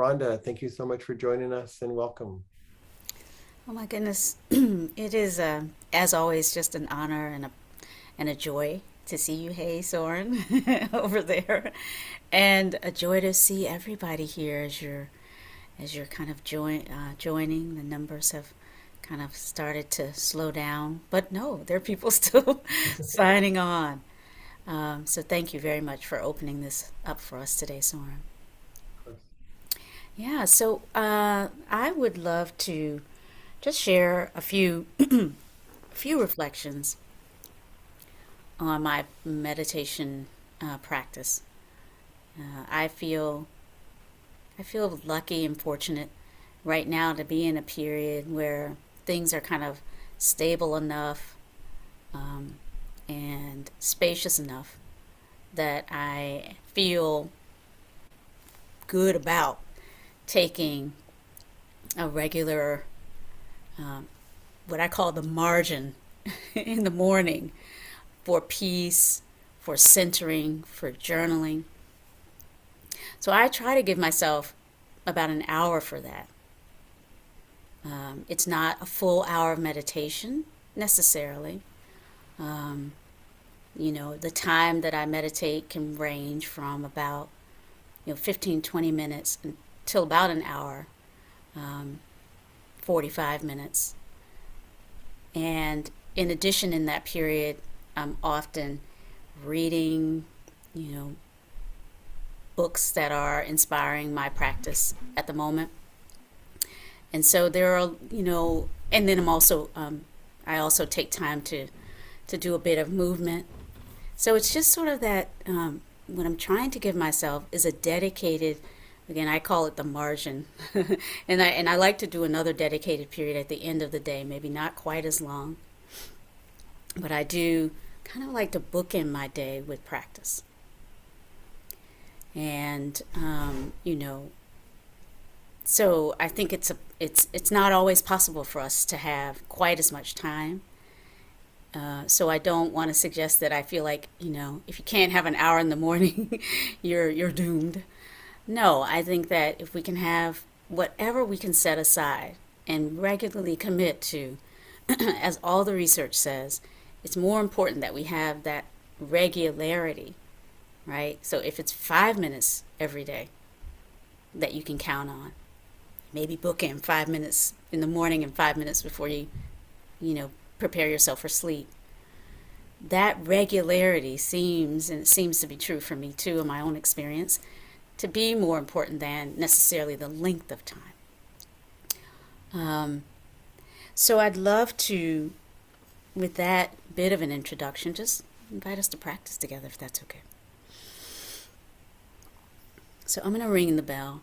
Rhonda, thank you so much for joining us and welcome. Oh my goodness. It is, as always, just an honor and a joy to see you. Hey, Soren, over there. And a joy to see everybody here as you're kind of joining. The numbers have kind of started to slow down, but no, there are people still signing on. So thank you very much for opening this up for us today, Soren. Of course. Yeah, so I would love to just share a few reflections on my meditation practice. I feel lucky and fortunate right now to be in a period where things are kind of stable enough um, and spacious enough that I feel good about taking a regular, what I call the margin in the morning for peace, for centering, for journaling. So I try to give myself about an hour for that. It's not a full hour of meditation necessarily. Um, the time that I meditate can range from about 15, 20 minutes until about an hour, um, 45 minutes. And in addition, in that period, I'm often reading, you know, books that are inspiring my practice at the moment. And so there are, and then I also take time to do a bit of movement. So it's just sort of that, what I'm trying to give myself is a dedicated, again, I call it the margin. And I like to do another dedicated period at the end of the day, maybe not quite as long, but I do kind of like to bookend my day with practice. And, so I think it's not always possible for us to have quite as much time. So I don't want to suggest that I feel like if you can't have an hour in the morning, you're doomed. No, I think that if we can have whatever we can set aside and regularly commit to, as all the research says, it's more important that we have that regularity, right? So if it's 5 minutes every day that you can count on, maybe book in 5 minutes in the morning and 5 minutes before prepare yourself for sleep. That regularity seems, and it seems to be true for me too in my own experience, to be more important than necessarily the length of time. Um, so I'd love to, with that bit of an introduction, just invite us to practice together if that's okay. So I'm going to ring the bell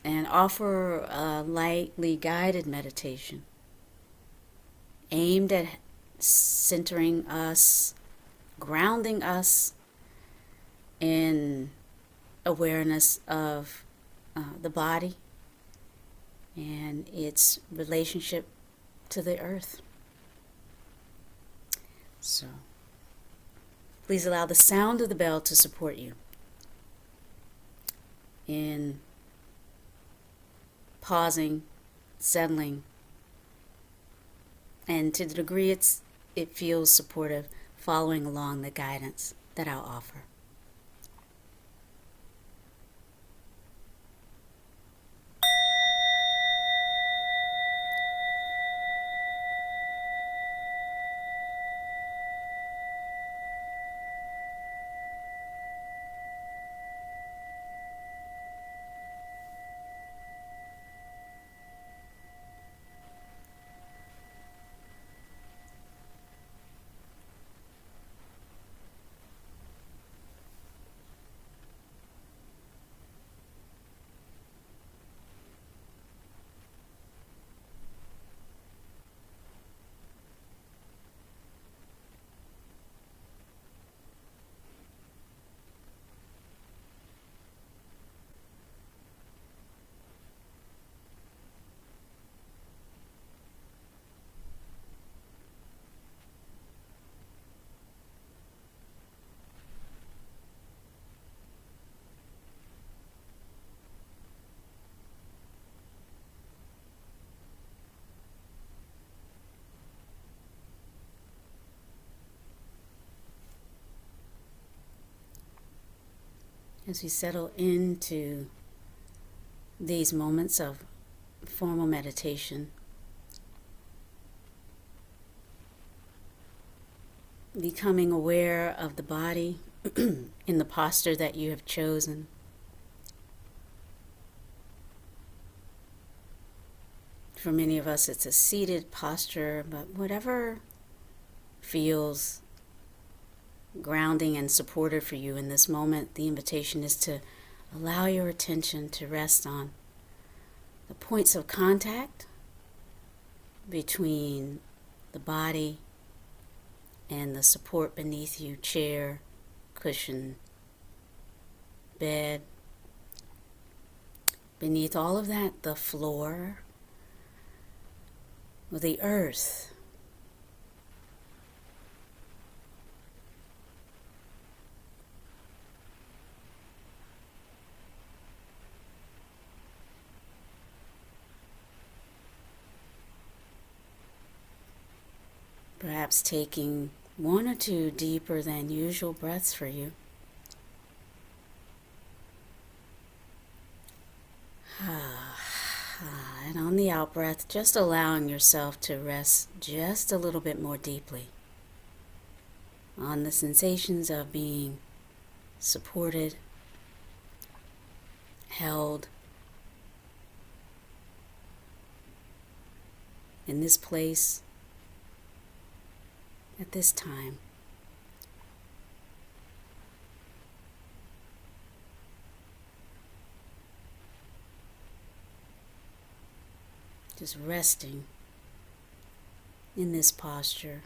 and offer a lightly guided meditation aimed at centering us, grounding us in awareness of the body and its relationship to the earth. So please allow the sound of the bell to support you in pausing, settling, and to the degree it feels supportive, following along the guidance that I'll offer. as we settle into these moments of formal meditation, becoming aware of the body in the posture that you have chosen. For many of us, it's a seated posture, but whatever feels grounding and supportive for you in this moment, the invitation is to allow your attention to rest on the points of contact between the body and the support beneath you, chair, cushion, bed. Beneath all of that, the floor, or the earth. Perhaps taking one or two deeper than usual breaths for you. And on the out breath, just allowing yourself to rest just a little bit more deeply on the sensations of being supported, held in this place at this time. Just resting in this posture.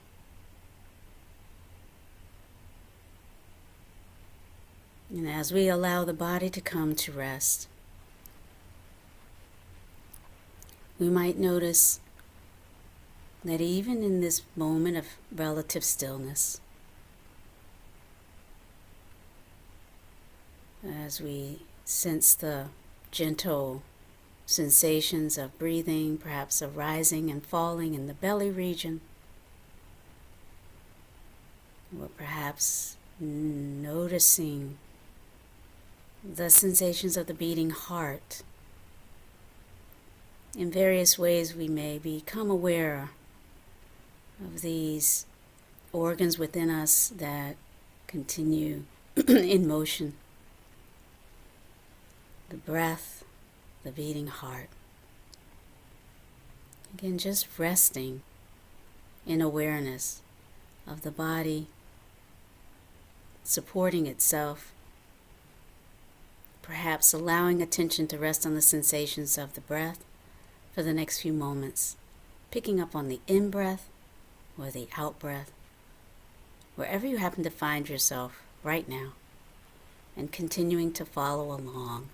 And as we allow the body to come to rest, we might notice that even in this moment of relative stillness, as we sense the gentle sensations of breathing, perhaps a rising and falling in the belly region, or perhaps noticing the sensations of the beating heart. In various ways we may become aware of these organs within us that continue in motion. The breath, the beating heart. Again, just resting in awareness of the body supporting itself, perhaps allowing attention to rest on the sensations of the breath for the next few moments, picking up on the in-breath or the out-breath, wherever you happen to find yourself right now, and continuing to follow along.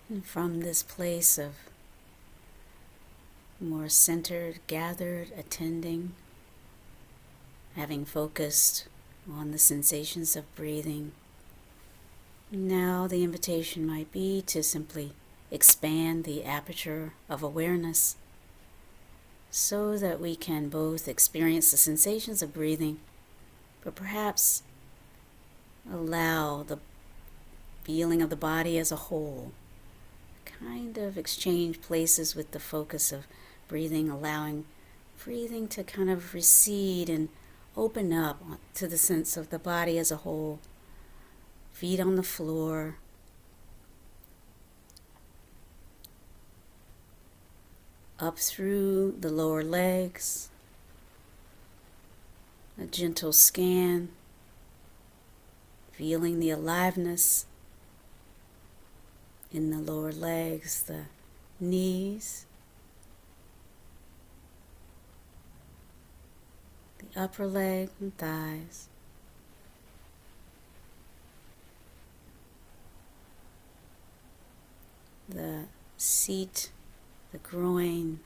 And from this place of more centered, gathered, attending, having focused on the sensations of breathing, now the invitation might be to simply expand the aperture of awareness so that we can both experience the sensations of breathing, but perhaps allow the feeling of the body as a whole kind of exchange places with the focus of breathing, allowing breathing to kind of recede and open up to the sense of the body as a whole. Feet on the floor, up through the lower legs, a gentle scan, feeling the aliveness in the lower legs, the knees, the upper leg and thighs, the seat, the groin,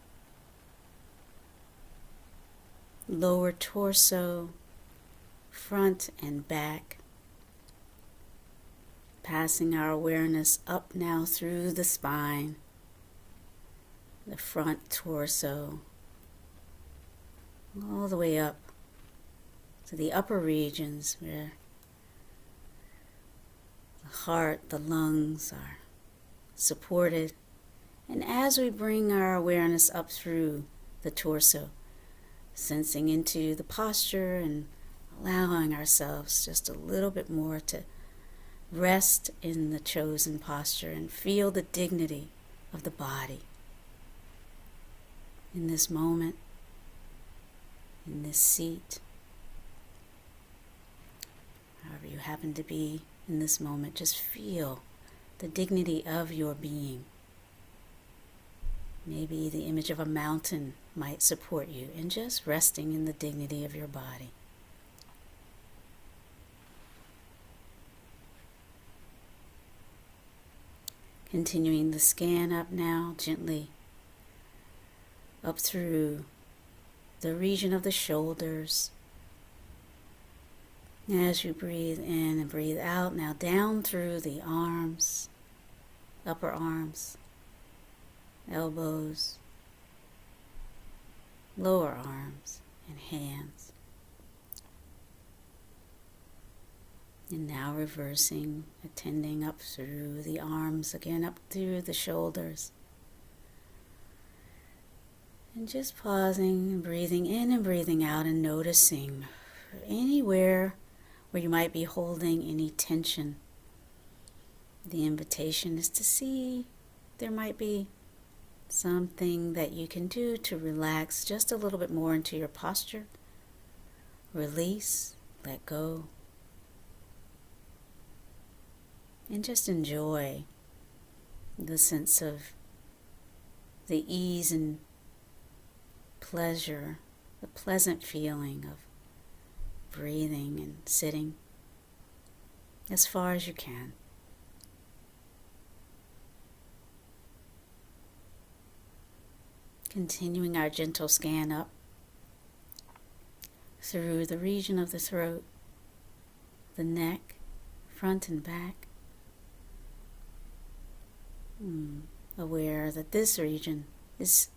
lower torso, front and back. Passing our awareness up now through the spine, the front torso, all the way up to the upper regions where the heart, the lungs are supported. And as we bring our awareness up through the torso, sensing into the posture and allowing ourselves just a little bit more to rest in the chosen posture and feel the dignity of the body in this moment, in this seat, however you happen to be in this moment. Just feel the dignity of your being. Maybe the image of a mountain might support you in just resting in the dignity of your body. Continuing the scan up now, gently up through the region of the shoulders. As you breathe in and breathe out, now down through the arms, upper arms, elbows, lower arms, and hands. And now reversing, attending up through the arms, again up through the shoulders. And just pausing and breathing in and breathing out and noticing anywhere where you might be holding any tension. The invitation is to see there might be something that you can do to relax just a little bit more into your posture. Release, let go. And just enjoy the sense of the ease and pleasure, the pleasant feeling of breathing and sitting as far as you can. Continuing our gentle scan up through the region of the throat, the neck, front and back. Aware that this region is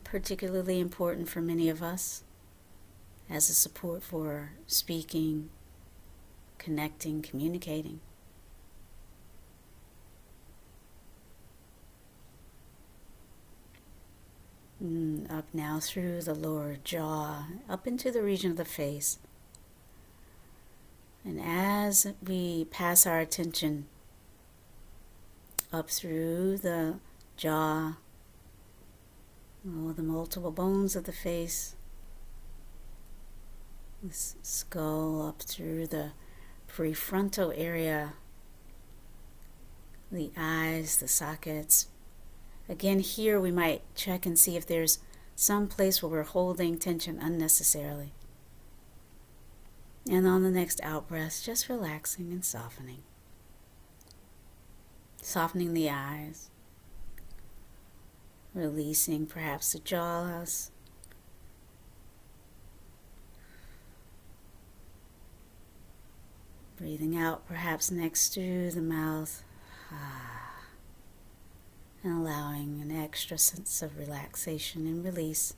particularly important for many of us as a support for speaking, connecting, communicating. Up now through the lower jaw, up into the region of the face. And as we pass our attention up through the jaw, the multiple bones of the face, this skull up through the prefrontal area, the eyes, the sockets. Again, here we might check and see if there's some place where we're holding tension unnecessarily. And on the next out-breath, just relaxing and softening. Softening the eyes. Releasing perhaps the jaws. Breathing out perhaps next to the mouth. and allowing an extra sense of relaxation and release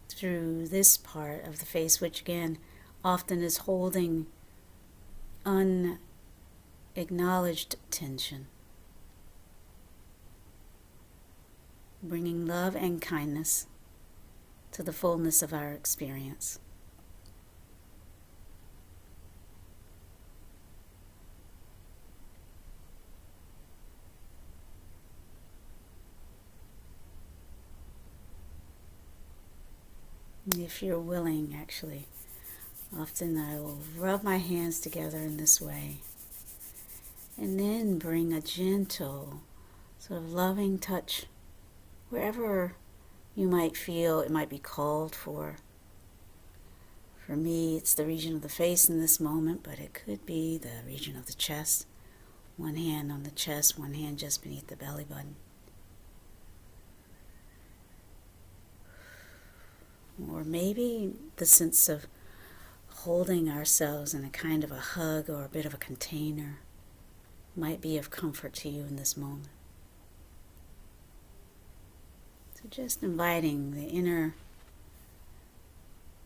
through this part of the face, which again often is holding unacknowledged tension. Bringing love and kindness to the fullness of our experience. If you're willing, actually, often I will rub my hands together in this way and then bring a gentle, sort of loving touch wherever you might feel it might be called for. For me, it's the region of the face in this moment, but it could be the region of the chest. One hand on the chest, one hand just beneath the belly button. Or maybe the sense of holding ourselves in a kind of a hug or a bit of a container might be of comfort to you in this moment. So just inviting the inner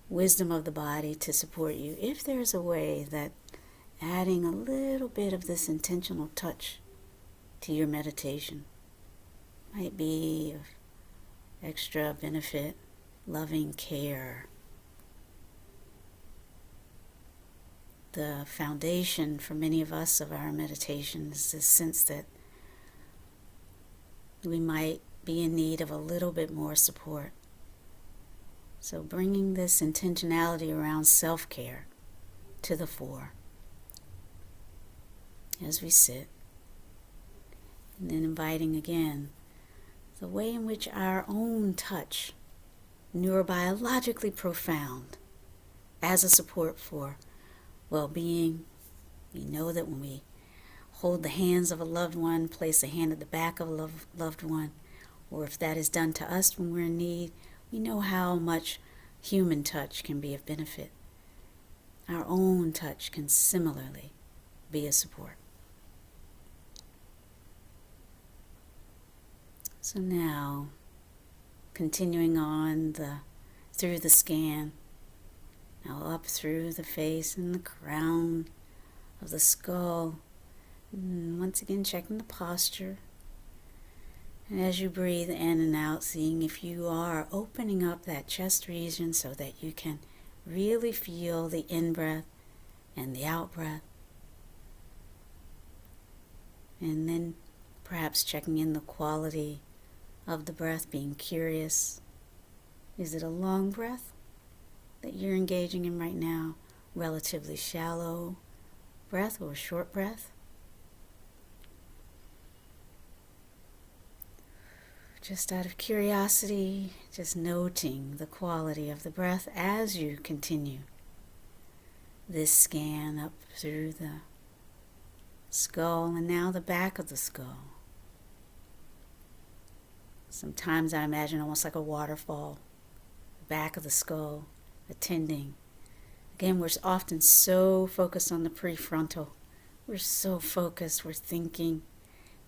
wisdom of the body to support you. If there's a way that adding a little bit of this intentional touch to your meditation might be of extra benefit, loving care. The foundation for many of us of our meditation is this sense that we might be in need of a little bit more support. So bringing this intentionality around self-care to the fore as we sit, and then inviting again the way in which our own touch, neurobiologically profound, as a support for well-being. We know that when we hold the hands of a loved one, place a hand at the back of a loved one, or if that is done to us when we're in need, we know how much human touch can be of benefit. Our own touch can similarly be a support. So now, continuing on through the scan, now up through the face and the crown of the skull. And once again, checking the posture. And as you breathe in and out, seeing if you are opening up that chest region so that you can really feel the in-breath and the out-breath. And then perhaps checking in the quality of the breath, being curious. Is it a long breath that you're engaging in right now? Relatively shallow breath or short breath? Just out of curiosity, just noting the quality of the breath as you continue this scan up through the skull and now the back of the skull. Sometimes I imagine almost like a waterfall, the back of the skull, attending. Again, we're often so focused on the prefrontal. We're so focused, we're thinking.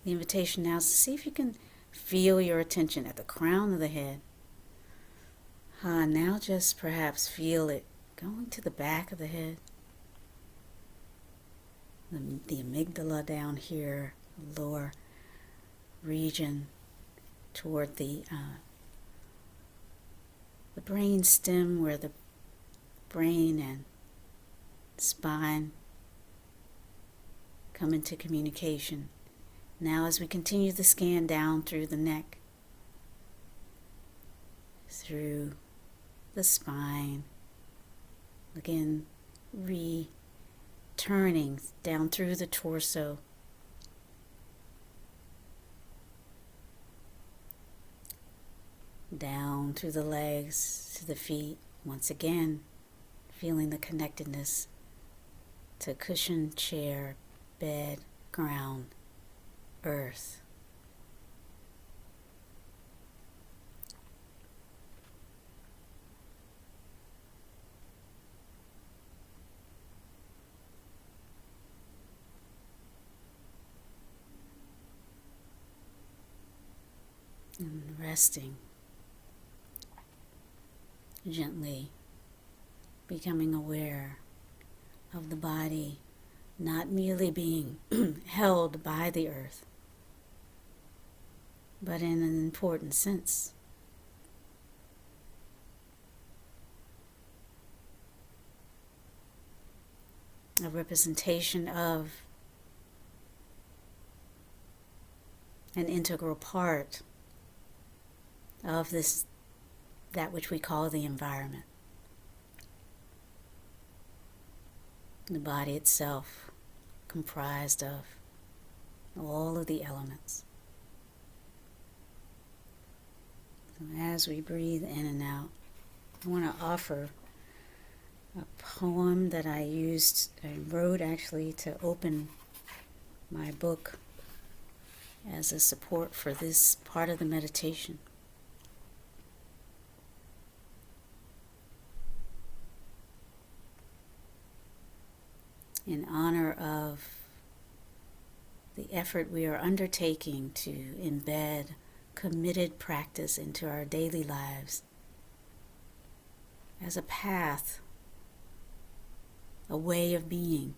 The invitation now is to see if you can feel your attention at the crown of the head. Now just perhaps feel it going to the back of the head. The amygdala down here, lower region, toward the brain stem where the brain and spine come into communication. Now as we continue the scan down through the neck, through the spine, again returning down through the torso, down through the legs to the feet, once again feeling the connectedness to cushion, chair, bed, ground, earth. And resting, gently becoming aware of the body not merely being held by the earth, but in an important sense. A representation of an integral part of this, that which we call the environment. The body itself comprised of all of the elements. So as we breathe in and out, I want to offer a poem that I wrote actually to open my book as a support for this part of the meditation. In honor of the effort we are undertaking to embed committed practice into our daily lives as a path, a way of being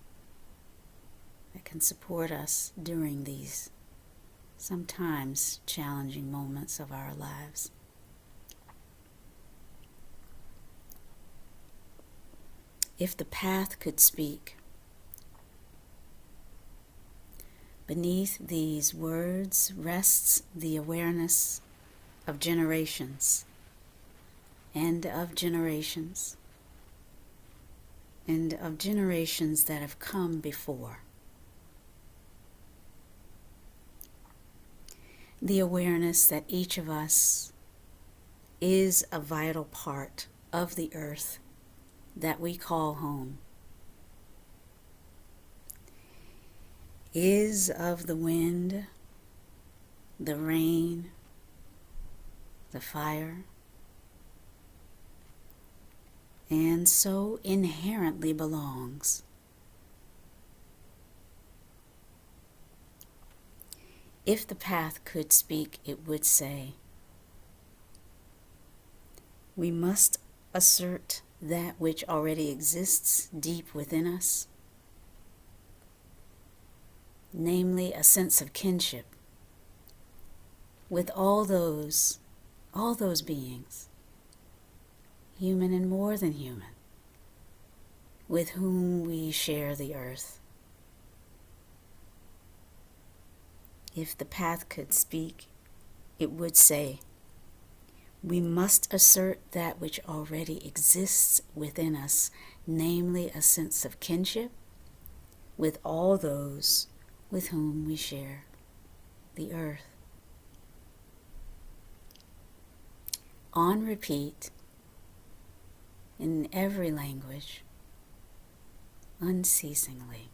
that can support us during these sometimes challenging moments of our lives. If the path could speak, beneath these words rests the awareness of generations and of generations and of generations that have come before. The awareness that each of us is a vital part of the earth that we call home, is of the wind, the rain, the fire, and so inherently belongs. If the path could speak, it would say, we must assert that which already exists deep within us, namely a sense of kinship with all those beings, human and more than human, with whom we share the earth. If the path could speak, it would say, we must assert that which already exists within us, namely a sense of kinship with all those with whom we share the earth. On repeat, in every language, unceasingly.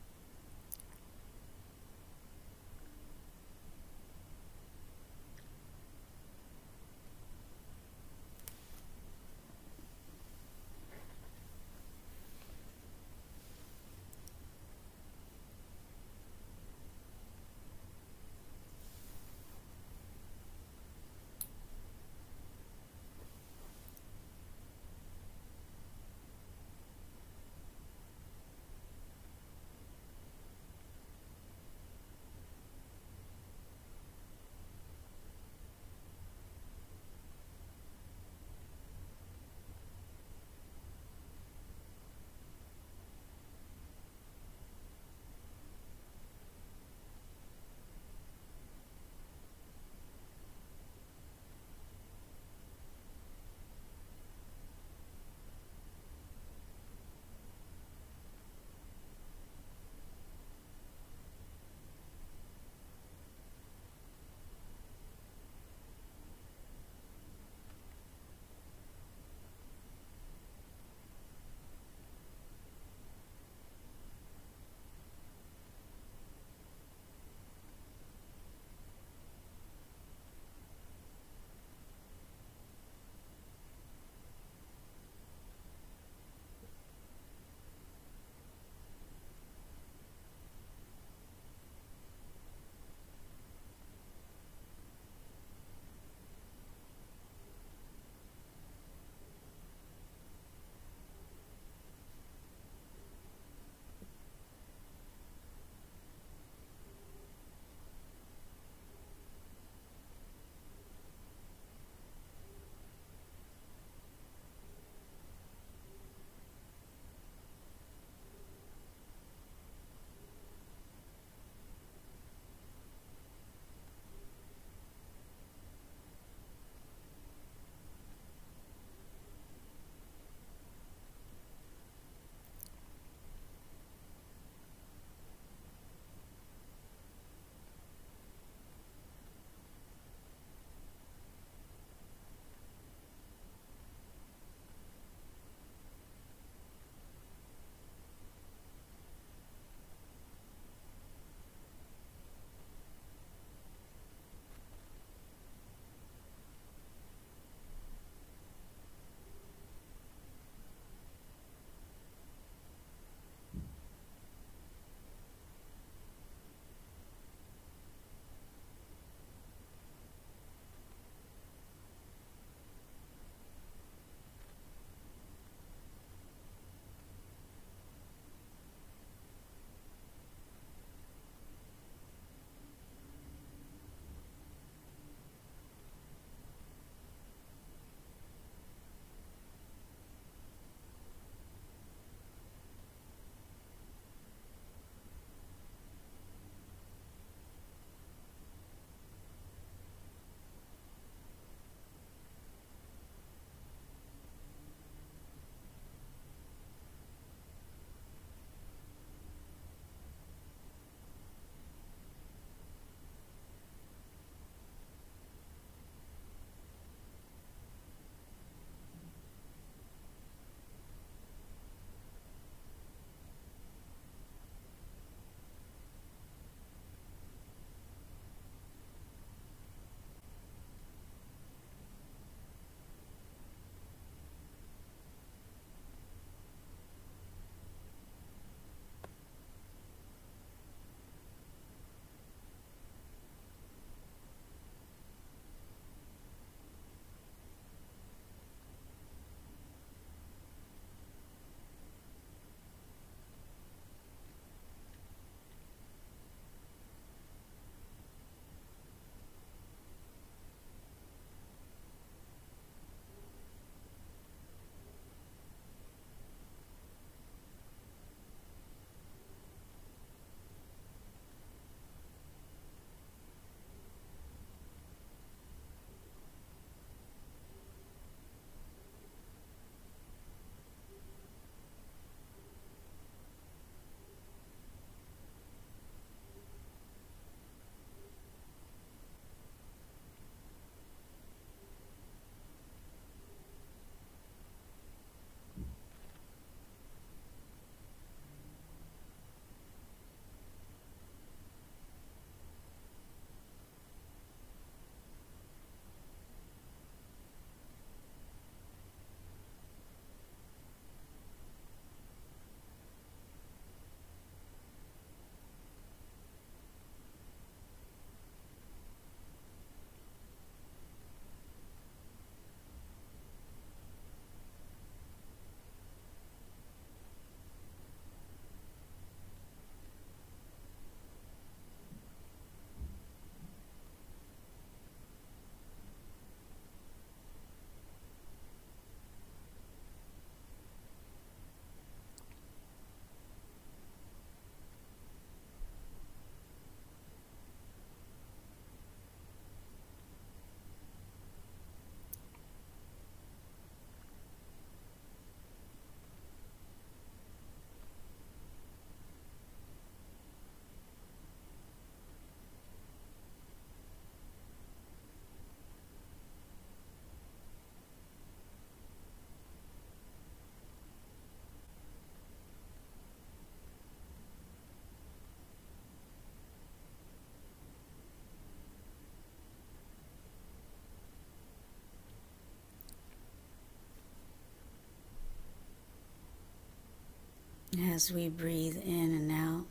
As we breathe in and out,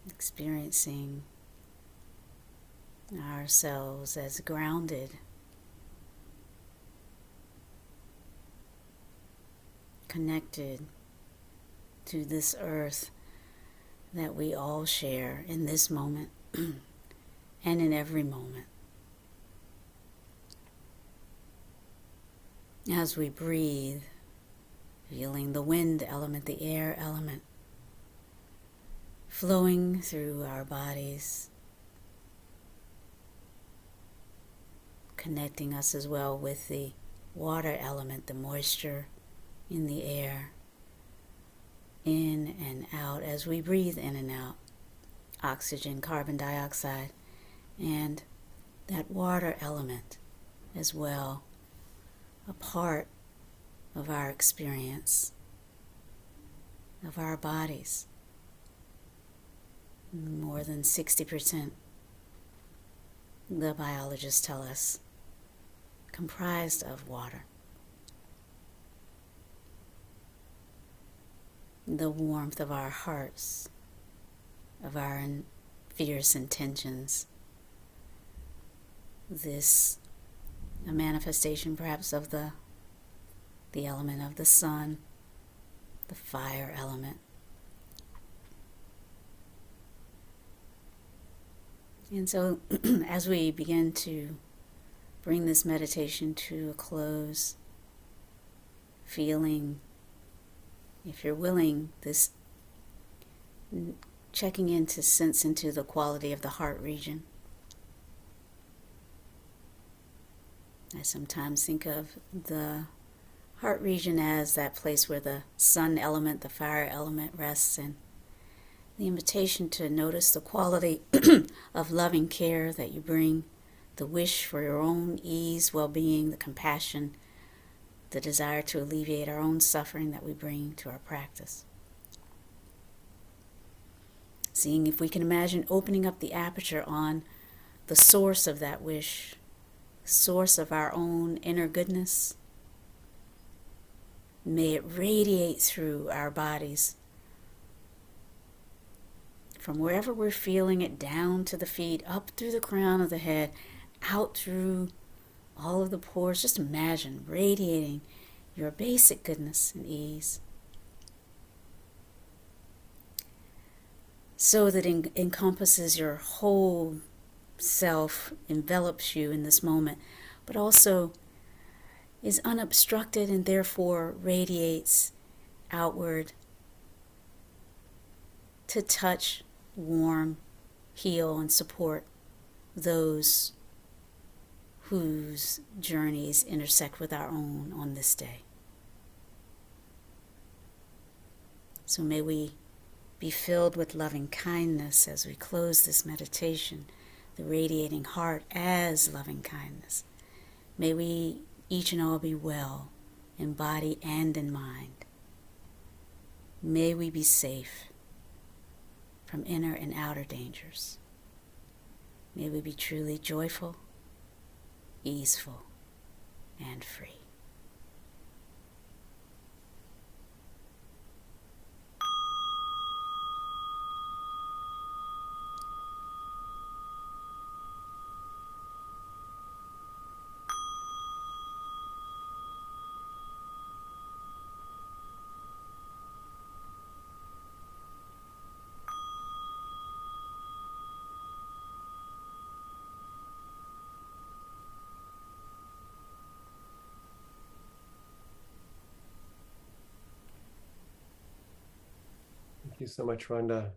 experiencing ourselves as grounded, connected to this earth that we all share in this moment and in every moment. As we breathe, feeling the wind element, the air element, flowing through our bodies, connecting us as well with the water element, the moisture in the air, in and out as we breathe in and out, oxygen, carbon dioxide, and that water element as well, a part of our experience, of our bodies. More than 60%, the biologists tell us, comprised of water. The warmth of our hearts, of our fierce intentions, this a manifestation perhaps of the element of the sun, the fire element. And so as we begin to bring this meditation to a close, feeling, if you're willing, this checking in to sense into the quality of the heart region. I sometimes think of the heart region as that place where the sun element, the fire element rests, and the invitation to notice the quality of loving care that you bring, the wish for your own ease, well-being, the compassion, the desire to alleviate our own suffering that we bring to our practice. Seeing if we can imagine opening up the aperture on the source of that wish, source of our own inner goodness. May it radiate through our bodies, from wherever we're feeling it, down to the feet, up through the crown of the head, out through all of the pores. Just imagine radiating your basic goodness and ease, so that it encompasses your whole self, envelops you in this moment, but also is unobstructed and therefore radiates outward to touch, warm, heal, and support those whose journeys intersect with our own on this day. So may we be filled with loving kindness as we close this meditation, the radiating heart as loving kindness. May we each and all be well in body and in mind. May we be safe from inner and outer dangers. May we be truly joyful, easeful, and free. Thank you so much, Rhonda.